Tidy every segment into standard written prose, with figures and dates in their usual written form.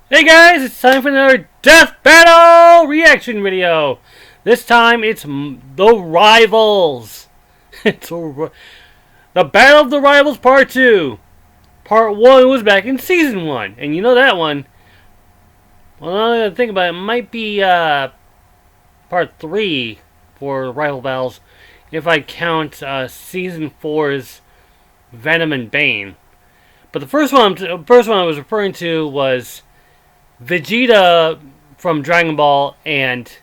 Hey guys, it's time for another Death Battle reaction video. This time it's the Rivals. It's the Battle of the Rivals Part 2. Part 1 was back in Season 1. And you know that one, well, now that I think about it, might be Part 3 for Rival Battles if I count Season 4's Venom and Bane. But the first one I was referring to was Vegeta from Dragon Ball and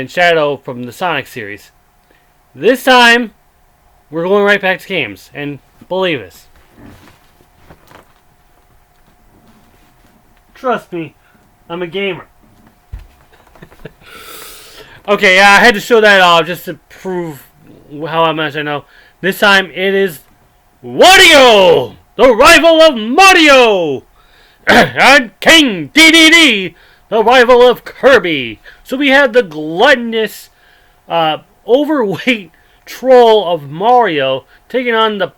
Shadow from the Sonic series. This time, we're going right back to games, and believe us. Trust me, I'm a gamer. Okay, yeah, I had to show that off just to prove how much I know. This time, it is Wario, the rival of Mario! And King Dedede, the rival of Kirby. So we had the gluttonous, overweight troll of Mario taking on the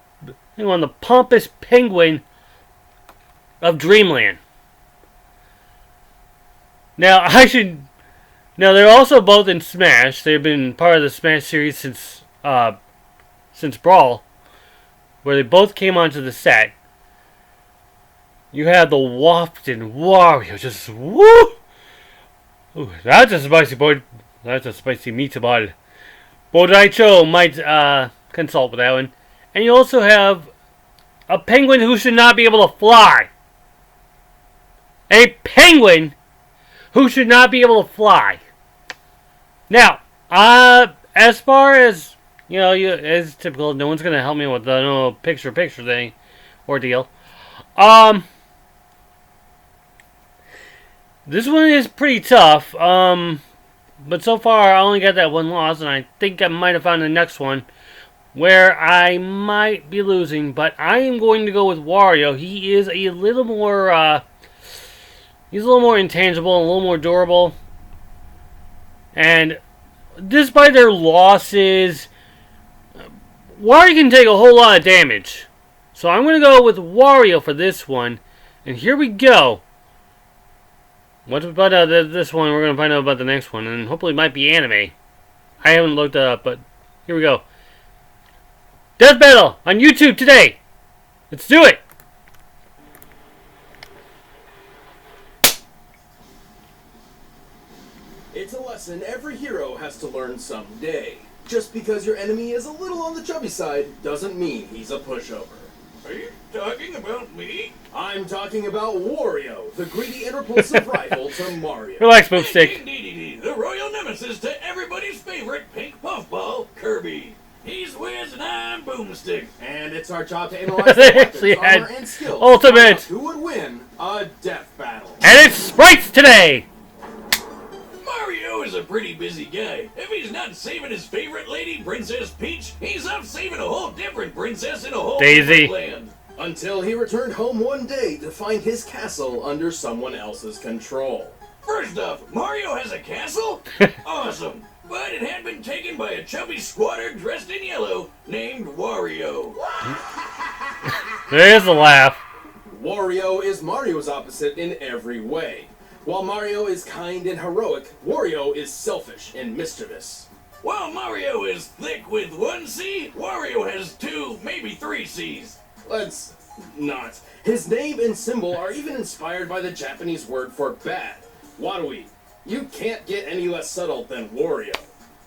pompous penguin of Dreamland. Now they're also both in Smash. They've been part of the Smash series since Brawl, where they both came onto the set. You have the wafting Wario just woo! Ooh, that's a spicy boy. That's a spicy meatball. Bodaicho might consult with that one. And you also have a penguin who should not be able to fly. A penguin who should not be able to fly. Now, as far as as typical, no one's gonna help me with the picture thing ordeal. This one is pretty tough, but so far I only got that one loss, and I think I might have found the next one where I might be losing, but I am going to go with Wario. He is a little more, intangible, and a little more durable, and despite their losses, Wario can take a whole lot of damage. So I'm going to go with Wario for this one, and here we go. What about this one? We're going to find out about the next one, and hopefully it might be anime. I haven't looked it up, but here we go. Death Battle on YouTube today. Let's do it. It's a lesson every hero has to learn someday. Just because your enemy is a little on the chubby side doesn't mean he's a pushover. Are you talking about me? I'm talking about Wario, the greedy and repulsive rival to Mario. Relax, Boomstick. King Dedede, the royal nemesis to everybody's favorite pink puffball, Kirby. He's Wiz and I'm Boomstick. And it's our job to analyze the weapons, armor, and skills. Ultimate. Who would win a death battle? And it's Sprites today. Mario is a pretty busy guy. If he's not saving his favorite lady, Princess Peach, he's off saving a whole different princess in a whole Daisy. different land. Until he returned home one day to find his castle under someone else's control. First off, Mario has a castle? Awesome. But it had been taken by a chubby squatter dressed in yellow named Wario. There's a laugh. Wario is Mario's opposite in every way. While Mario is kind and heroic, Wario is selfish and mischievous. While Mario is thick with one C, Wario has 2, maybe 3 C's. Let's not. His name and symbol are even inspired by the Japanese word for bad. Warui. You can't get any less subtle than Wario.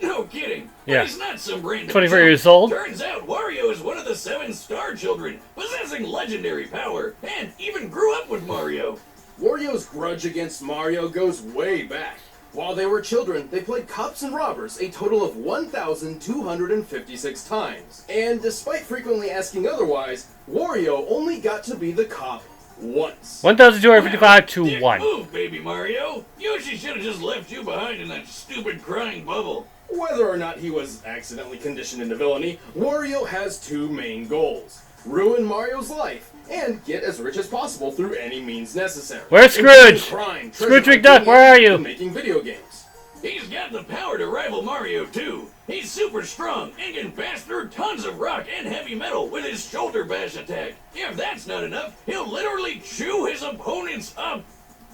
No kidding. Yeah. But he's not some random 24 chump. years old. Turns out Wario is one of the 7 star children, possessing legendary power, and even grew up with Mario. Wario's grudge against Mario goes way back. While they were children, they played cops and robbers a total of 1,256 times. And despite frequently asking otherwise, Wario only got to be the cop once. 1,255 to Dick 1. Move, baby Mario. Yoshi should have just left you behind in that stupid crying bubble. Whether or not he was accidentally conditioned into villainy, Wario has 2 main goals. Ruin Mario's life, and get as rich as possible through any means necessary. Where's Scrooge? Crime, Scrooge McDuck, where are you? Making video games. He's got the power to rival Mario too. He's super strong and can pass through tons of rock and heavy metal with his shoulder bash attack. If that's not enough, he'll literally chew his opponents up.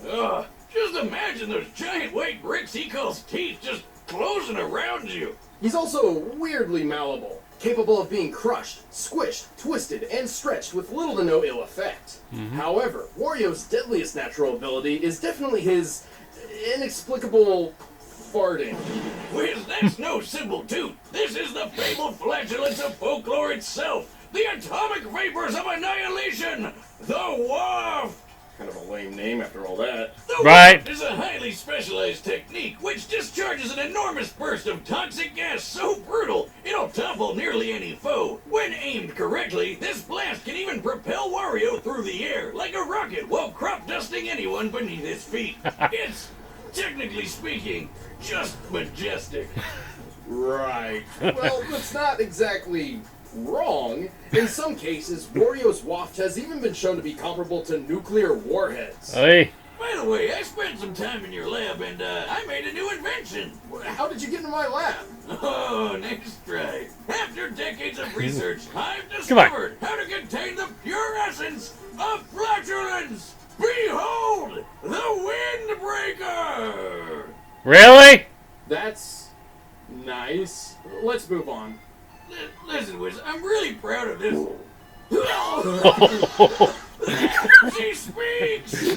Ugh, just imagine those giant white bricks he calls teeth just closing around you. He's also weirdly malleable, capable of being crushed, squished, twisted, and stretched with little to no ill effect. However, Wario's deadliest natural ability is definitely his inexplicable farting. Whiz, that's no simple toot. This is the fabled flatulence of folklore itself. The atomic vapors of annihilation. The waft. Kind of a lame name after all that. The Right. waft is a highly specialized technique which discharges an enormous burst of toxic gas so brutal it'll topple nearly any foe. When aimed correctly, this blast can even propel Wario through the air like a rocket while crop dusting anyone beneath his feet. It's, technically speaking, just majestic. Right. Well, that's not exactly wrong. In some cases, Wario's waft has even been shown to be comparable to nuclear warheads. Hey. By the way, I spent some time in your lab and I made a new invention. How did you get into my lab? Oh, next try. After decades of research, I've discovered how to contain the pure essence of flatulence. Behold, the windbreaker! Really? That's nice. Let's move on. Listen, Wiz, I'm really proud of this. She speaks! Aside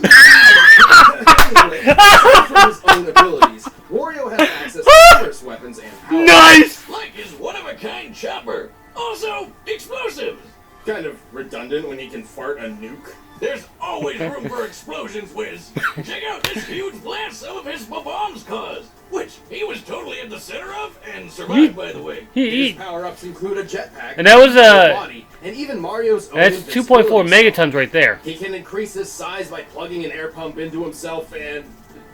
from his own abilities, Wario has access to numerous weapons and powers. Nice! Like his one-of-a-kind chopper. Also, explosives. Kind of redundant when he can fart a nuke. There's always room for explosions, Wiz. Check out this huge blast some of his bombs caused, which he was totally at the center of and survived, by the way. His power-ups include a jetpack, And that was a body, and even Mario's own that's 2.4 megatons right there. He can increase his size by plugging an air pump into himself, and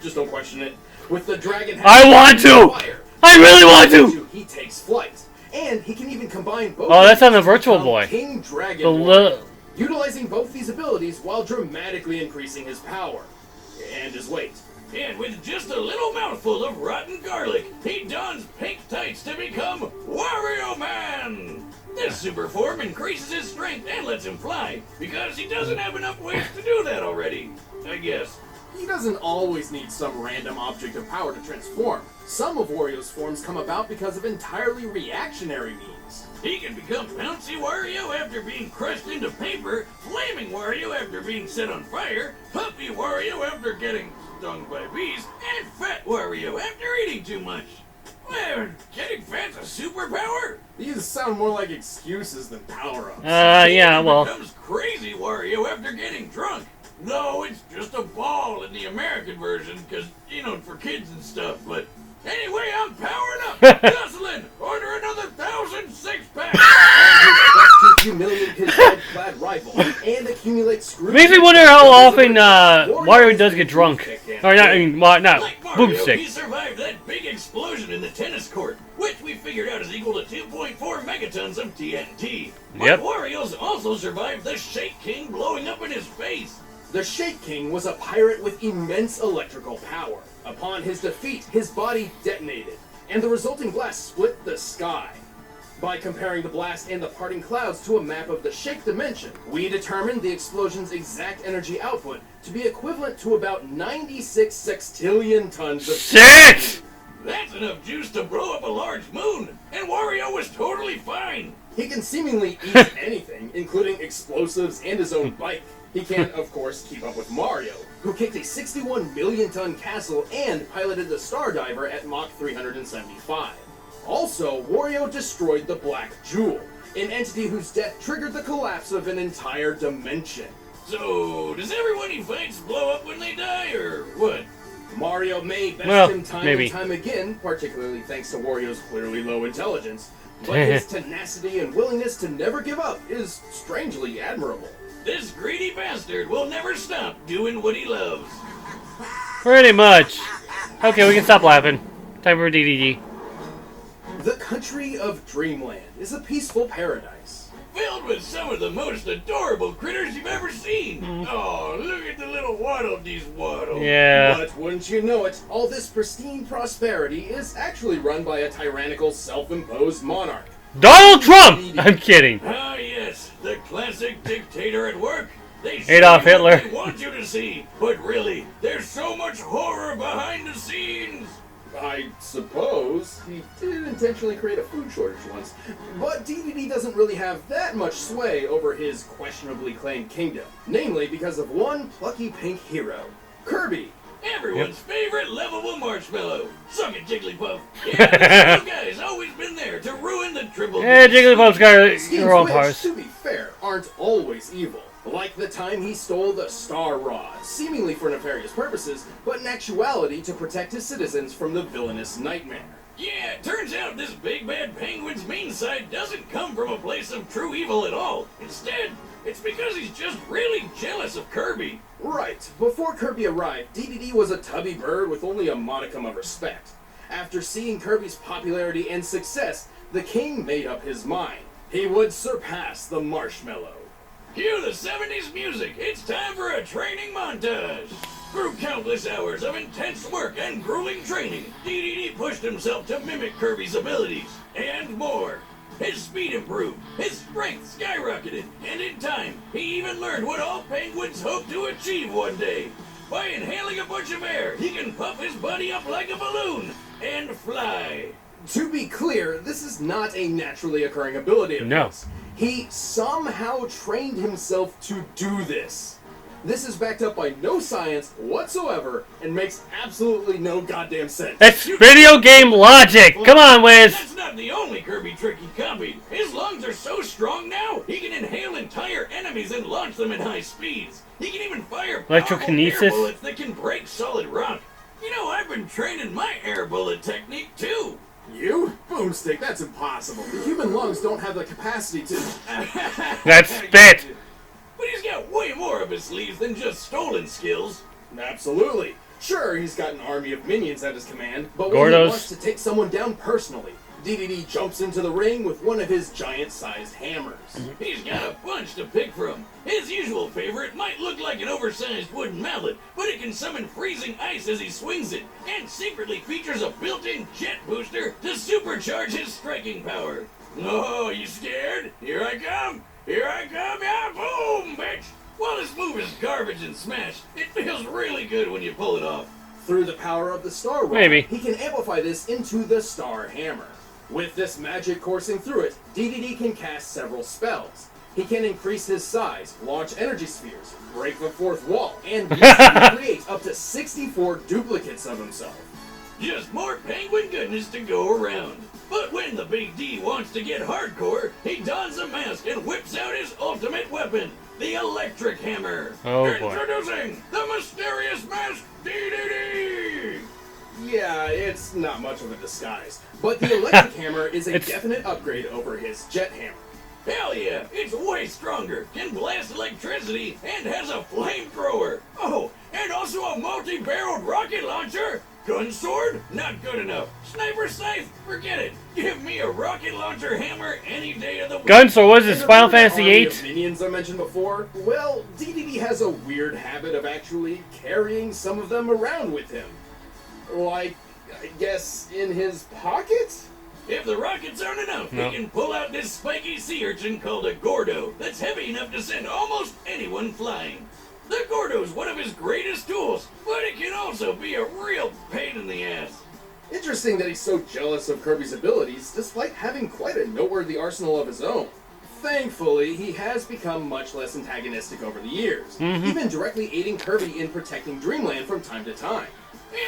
just don't question it. With the dragon, I want to! Fire, I really want to! he takes flight, and he can even combine both. Oh, that's on the to Virtual become Boy. King Dragon, The Wario, utilizing both these abilities while dramatically increasing his power and his weight. And with just a little mouthful of rotten garlic, he dons pink tights to become Wario Man! This super form increases his strength and lets him fly, because he doesn't have enough weight to do that already, I guess. He doesn't always need some random object of power to transform. Some of Wario's forms come about because of entirely reactionary means. He can become Bouncy Wario after being crushed into paper, Flaming Wario after being set on fire, Puppy Wario after getting stung by bees, and Fat Wario after eating too much. Well, getting fat's a superpower? These sound more like excuses than power-ups. Yeah, well. Becomes Crazy Wario after getting drunk. No, it's just a ball in the American version, because, you know, for kids and stuff, but anyway, I'm powering up. Jocelyn, order another 1,000 six-packs. To humiliate his red-clad rival and accumulate screws. Makes me wonder how often Wario does get drunk. Or not, I mean, not Like Mario, boomstick. he survived that big explosion in the tennis court, which we figured out is equal to 2.4 megatons of TNT. But Yep. Wario's also survived the Shake King blowing up in his face. The Shake King was a pirate with immense electrical power. Upon his defeat, his body detonated, and the resulting blast split the sky. By comparing the blast and the parting clouds to a map of the Shake dimension, we determined the explosion's exact energy output to be equivalent to about 96 sextillion tons of Six! That's enough juice to blow up a large moon, and Wario was totally fine. He can seemingly eat anything, including explosives and his own bike. He can, of course, keep up with Mario, who kicked a 61 million ton castle and piloted the Star Diver at Mach 375. Also, Wario destroyed the Black Jewel, an entity whose death triggered the collapse of an entire dimension. So, does everyone he fights blow up when they die, or what? Mario may best Well, him time maybe. and time again, particularly thanks to Wario's clearly low intelligence, but his tenacity and willingness to never give up is strangely admirable. This greedy bastard will never stop doing what he loves. Pretty much. Okay, we can stop laughing. Time for DDD. The country of Dreamland is a peaceful paradise. Filled with some of the most adorable critters you've ever seen. Oh, look at the little waddle these waddle. Yeah. But wouldn't you know it, all this pristine prosperity is actually run by a tyrannical, self-imposed monarch. Donald Trump! I'm kidding. Ah, yes, the classic dictator at work. They Adolf say what Hitler. they want you to see, but really, there's so much horror behind the scenes. I suppose he did intentionally create a food shortage once, but DDD doesn't really have that much sway over his questionably claimed kingdom, namely because of one plucky pink hero, Kirby. Everyone's favorite lovable marshmallow. Suck it, Jigglypuff. Yeah, this little guy's always been there to ruin the triple. Yeah, Jigglypuff's got Schemes her own which, powers. to be fair, aren't always evil. Like the time he stole the Star Rod, seemingly for nefarious purposes, but in actuality to protect his citizens from the villainous nightmare. Yeah, it turns out this big bad penguin's mean side doesn't come from a place of true evil at all. Instead, it's because he's just really jealous of Kirby. Right. Before Kirby arrived, DDD was a tubby bird with only a modicum of respect. After seeing Kirby's popularity and success, the king made up his mind. He would surpass the marshmallow. Cue the 70s music. It's time for a training montage. Through countless hours of intense work and grueling training, DDD pushed himself to mimic Kirby's abilities, and more. His speed improved, his strength skyrocketed, and in time, he even learned what all penguins hope to achieve one day. By inhaling a bunch of air, he can puff his body up like a balloon and fly. To be clear, this is not a naturally occurring ability of No. his. He somehow trained himself to do this. This is backed up by no science whatsoever and makes absolutely no goddamn sense. That's video game logic. Come on, Wiz. That's not the only Kirby trick he copied. His lungs are so strong now, he can inhale entire enemies and launch them at high speeds. He can even fire powerful Electrokinesis? air bullets that can break solid rock. You know, I've been training my air bullet technique too. You? Boomstick, that's impossible. The human lungs don't have the capacity to... That's spit. But he's got way more up his sleeves than just stolen skills. Absolutely. Sure, he's got an army of minions at his command, but when Gordos. he wants to take someone down personally, DDD jumps into the ring with one of his giant-sized hammers. He's got a bunch to pick from. His usual favorite might look like an oversized wooden mallet, but it can summon freezing ice as he swings it, and secretly features a built-in jet booster to supercharge his striking power. Oh, you scared? Here I come! Here I come! Yeah, boom, bitch! While this move is garbage and smash, it feels really good when you pull it off. Through the power of the Star Rod, Maybe. he can amplify this into the Star Hammer. With this magic coursing through it, DDD can cast several spells. He can increase his size, launch energy spheres, break the fourth wall, and create up to 64 duplicates of himself. Just more penguin goodness to go around. But when the Big D wants to get hardcore, he dons a mask and whips out his ultimate weapon, the electric hammer. Oh, boy. Introducing the mysterious mask DDD! Yeah, it's not much of a disguise, but the electric hammer is a definite upgrade over his jet hammer. Hell yeah, it's way stronger, can blast electricity, and has a flamethrower. Oh, and also a multi-barreled rocket launcher. Gun sword? Not good enough. Sniper scythe? Forget it. Give me a rocket launcher hammer any day of the week. Gunsor, what is this, And Final remember that Fantasy army VIII? of minions I mentioned before? Well, DDD has a weird habit of actually carrying some of them around with him. Like, I guess, in his pocket? If the rockets aren't enough, No. he can pull out this spiky sea urchin called a Gordo that's heavy enough to send almost anyone flying. The Gordo's one of his greatest tools, but it can also be a real pain in the ass. Interesting that he's so jealous of Kirby's abilities, despite having quite a noteworthy arsenal of his own. Thankfully, he has become much less antagonistic over the years, even directly aiding Kirby in protecting Dreamland from time to time.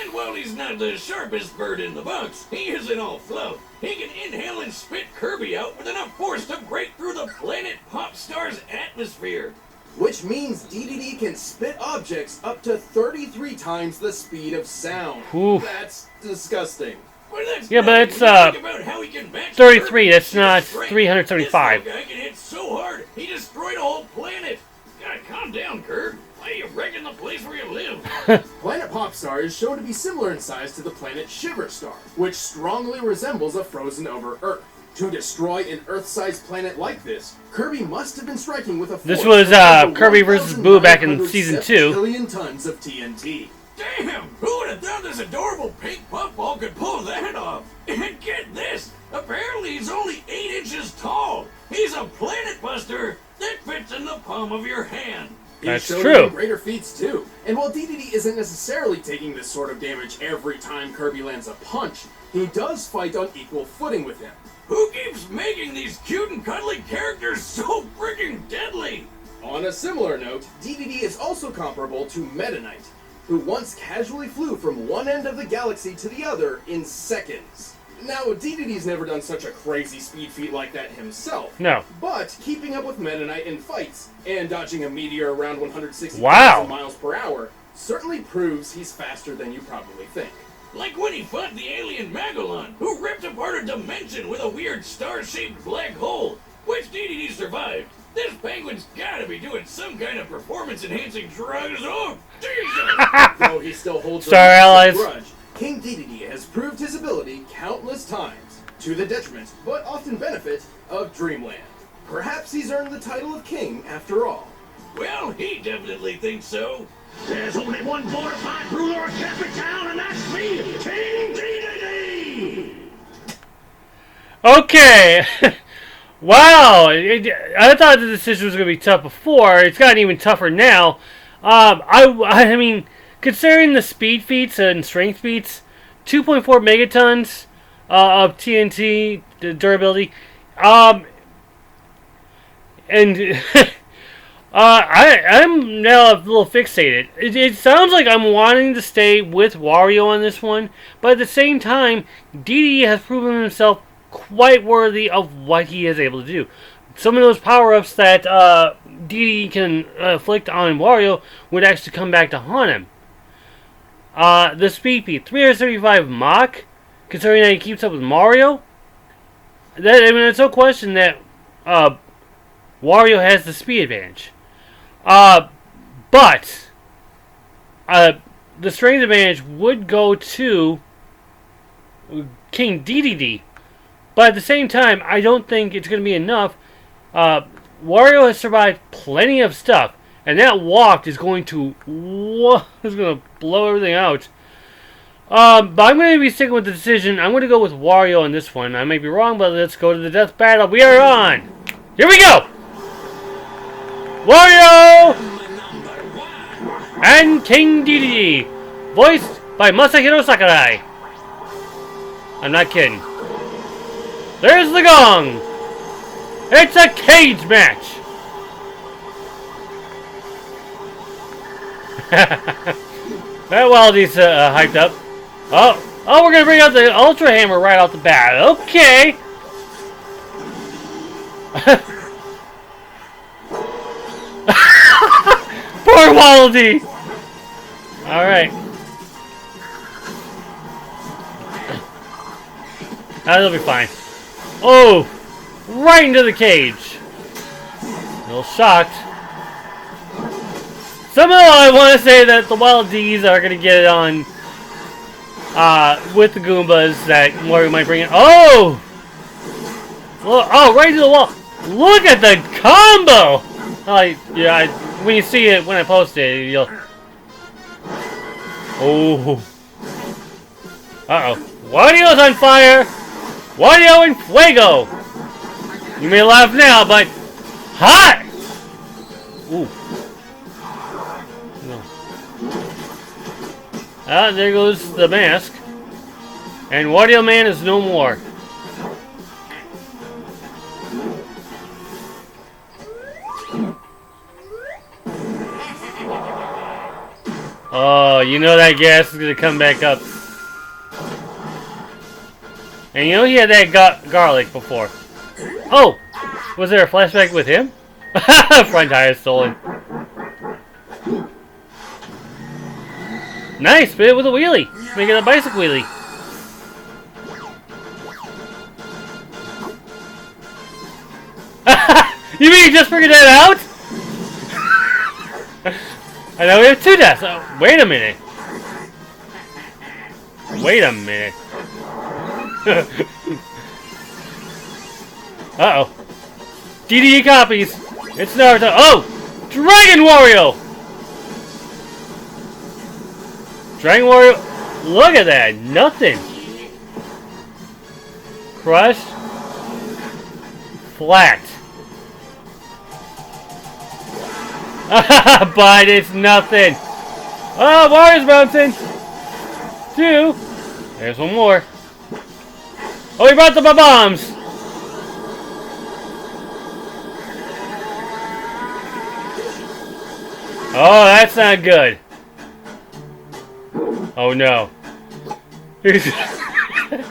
And while he's not the sharpest bird in the box, he isn't all fluff. He can inhale and spit Kirby out with enough force to break through the planet Popstar's atmosphere. Which means DDD can spit objects up to 33 times the speed of sound. Oof. That's disgusting. Well, that's Yeah, but nothing it's, when you think about how he can match 33, Kirby's that's sheer not strength. 375. This little guy can hit so hard, he destroyed a whole planet. God, calm down, Kirk. Why are you wrecking the place where you live? Planet Popstar is shown to be similar in size to the planet Shiverstar, which strongly resembles a frozen over Earth. To destroy an Earth-sized planet like this, Kirby must have been striking with a force This was of over Kirby vs. Boo back in Season 2. 1,907 tons of TNT. Damn! Who would have thought this adorable pink puffball could pull that off? And get this! Apparently he's only 8 inches tall! He's a planet buster that fits in the palm of your hand! That's He's shown true. even greater feats too. And while Dedede isn't necessarily taking this sort of damage every time Kirby lands a punch, he does fight on equal footing with him. Who keeps making these cute and cuddly characters so freaking deadly? On a similar note, Dedede is also comparable to Meta Knight, who once casually flew from one end of the galaxy to the other in seconds. Now, Dedede's never done such a crazy speed feat like that himself. No. But keeping up with Meta Knight in fights and dodging a meteor around 160,000 Wow. miles per hour certainly proves he's faster than you probably think. Like when he fought the alien Magellan, who ripped apart a dimension with a weird star-shaped black hole, which Dedede survived. This penguin's gotta be doing some kind of performance-enhancing drugs. Oh, Jesus! Though he still holds Star a Allies. grudge, King Dedede has proved his ability countless times, to the detriment, but often benefit, of Dreamland. Perhaps he's earned the title of king after all. Well, he definitely thinks so. There's only one bona-fide ruler of Capital, and that's me, King Dedede! Okay. Wow. I thought the decision was going to be tough before. It's gotten even tougher now. I mean, considering the speed feats and strength feats, 2.4 megatons of TNT the durability, and I'm now a little fixated. It sounds like I'm wanting to stay with Wario on this one, but at the same time, Dedede has proven himself quite worthy of what he is able to do. Some of those power-ups that Dedede can inflict on Wario would actually come back to haunt him. The speed feat, 375 Mach, considering that he keeps up with Mario. It's no question that Wario has the speed advantage. But the strength advantage would go to King Dedede. But at the same time, I don't think it's going to be enough. Wario has survived plenty of stuff, and that walk is going to blow everything out. But I'm going to be sticking with the decision. I'm going to go with Wario on this one. I may be wrong, but let's go to the death battle. We are on. Here we go. Wario and King Dedede, voiced by Masahiro Sakurai. I'm not kidding. There's the gong! It's a cage match! That Waldy's hyped up. Oh, we're gonna bring out the Ultra Hammer right off the bat. Okay! Poor Waldy! Alright. That'll be fine. Oh! Right into the cage. A little shocked. Somehow I want to say that the Wild D's are going to get it on with the Goombas that Mario might bring in. Oh! Oh, right into the wall. Look at the combo! When you see it, when I post it, you'll... Oh. Uh-oh. Wario's on fire! Wario and Fuego! You may laugh now, but... Hot! Ooh. No. Ah, there goes the mask. And Wario Man is no more. Oh, you know that gas is gonna come back up. And you know he had that garlic before. Oh! Was there a flashback with him? Front tire stolen. Nice, spin it with a wheelie. Make it a bicycle wheelie. You mean you just figured that out? I know we have two deaths. Oh, wait a minute. Wait a minute. Uh-oh. DDE copies. It's Naruto. Oh! Dragon Wario! Dragon Wario. Look at that. Nothing. Crushed. Flat. But it's nothing. Oh, Wario's bouncing. 2. There's one more. Oh, he brought the bombs. Oh, that's not good. Oh no. That's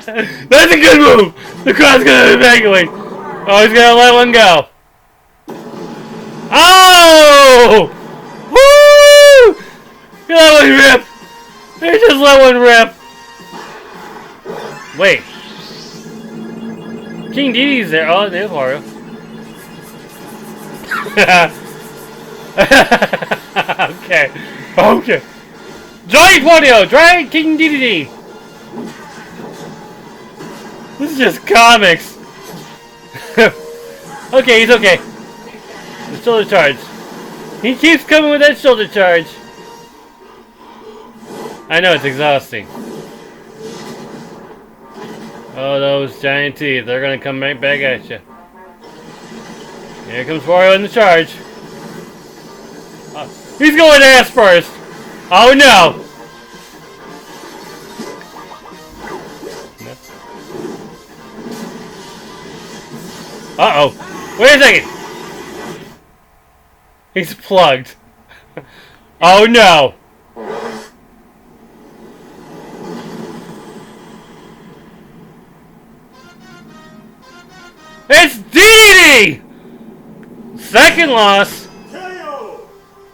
a good move. The crowd's gonna evacuate. Oh, he's gonna let one go. Oh! Woo! He let one rip. He just let one rip. Wait. King Dedede's there. Oh, there's Wario. Okay. Okay. Giant Wario! Giant King Dedede! This is just comics. Okay, he's okay. The shoulder charge. He keeps coming with that shoulder charge. I know, it's exhausting. Oh, those giant teeth. They're gonna come right back at you. Here comes Wario in the charge. He's going ass first. Oh no! Uh-oh. Wait a second. He's plugged. Oh no. It's Dedede! Second loss.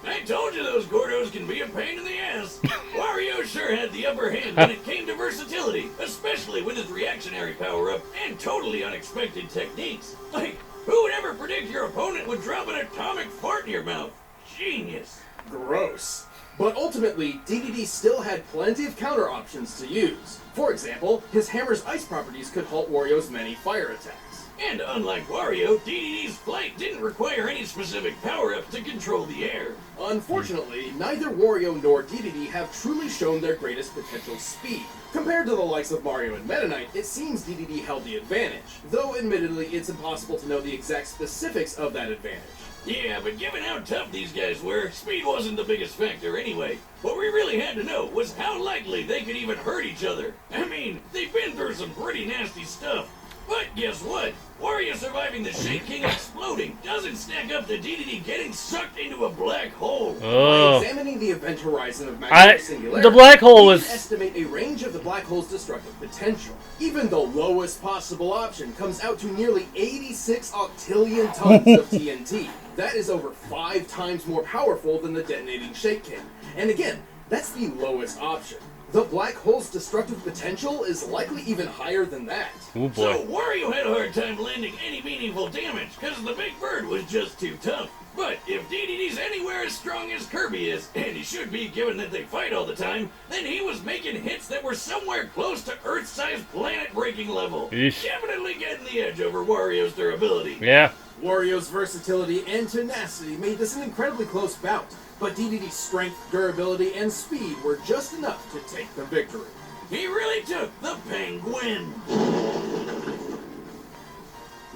I told you those Gordos can be a pain in the ass. Wario sure had the upper hand when it came to versatility, especially with his reactionary power-up and totally unexpected techniques. Like, who would ever predict your opponent would drop an atomic fart in your mouth? Genius. Gross. But ultimately, Dedede still had plenty of counter options to use. For example, his hammer's ice properties could halt Wario's many fire attacks. And unlike Wario, Dedede's flight didn't require any specific power-up to control the air. Unfortunately, neither Wario nor Dedede have truly shown their greatest potential speed. Compared to the likes of Mario and Meta Knight, it seems Dedede held the advantage, though admittedly it's impossible to know the exact specifics of that advantage. Yeah, but given how tough these guys were, speed wasn't the biggest factor anyway. What we really had to know was how likely they could even hurt each other. I mean, they've been through some pretty nasty stuff. But guess what? Wario surviving the Shake King exploding doesn't stack up to Dedede getting sucked into a black hole. By examining the event horizon of maximum singularity, the black hole we was... can estimate a range of the black hole's destructive potential. Even the lowest possible option comes out to nearly 86 octillion tons of TNT. That is over 5 times more powerful than the detonating Shake King. And again, that's the lowest option. The black hole's destructive potential is likely even higher than that. Oh boy. So Wario had a hard time landing any meaningful damage because the big bird was just too tough. But if Dedede's anywhere as strong as Kirby is, and he should be given that they fight all the time, then he was making hits that were somewhere close to Earth-sized planet-breaking level. Eesh. Definitely getting the edge over Wario's durability. Yeah. Wario's versatility and tenacity made this an incredibly close bout, but Dedede's strength, durability, and speed were just enough to take the victory. He really took the penguin.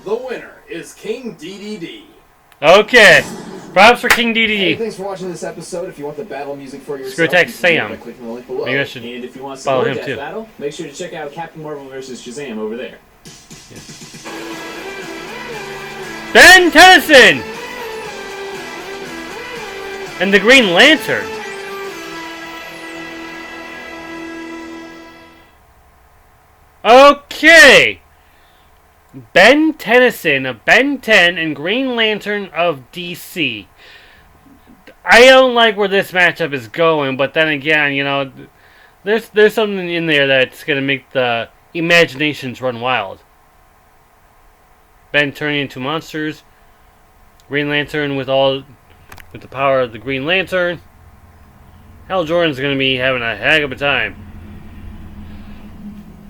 The winner is King Dedede. Okay. Props for King Hey, Dedede. thanks for watching this episode. If you want the battle music for yourself, Screw Attack you can do it Sam. by clicking the link below. Maybe I should And if you want some follow more him Death too. Battle, make sure to check out Captain Marvel vs. Shazam over there. Ben Tennyson! And the Green Lantern. Okay. Ben Tennyson of Ben 10 and Green Lantern of DC. I don't like where this matchup is going, but then again, you know, there's something in there that's gonna make the imaginations run wild. Ben turning into monsters. Green Lantern with the power of the Green Lantern. Hal Jordan's gonna be having a heck of a time.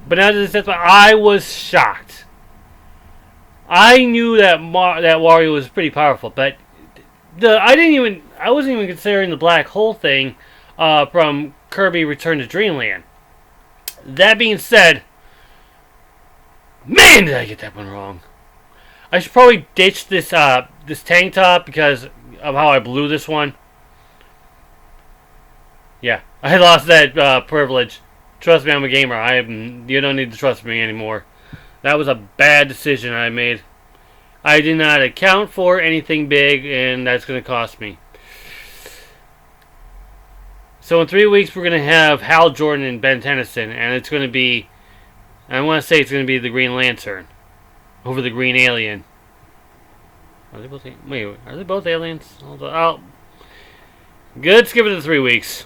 But now that this, I was shocked. I knew that that Wario was pretty powerful, but I wasn't even considering the black hole thing from Kirby Return to Dreamland. That being said, man, did I get that one wrong. I should probably ditch this this tank top because of how I blew this one. Yeah, I lost that privilege. Trust me, I'm a gamer. You don't need to trust me anymore. That was a bad decision I made. I did not account for anything big, and that's going to cost me. So in 3 weeks, we're going to have Hal Jordan and Ben Tennyson, and it's going to be, I want to say it's going to be the Green Lantern over the Green Alien. Are they both? Wait, are they both aliens? Good. Skip it to 3 weeks.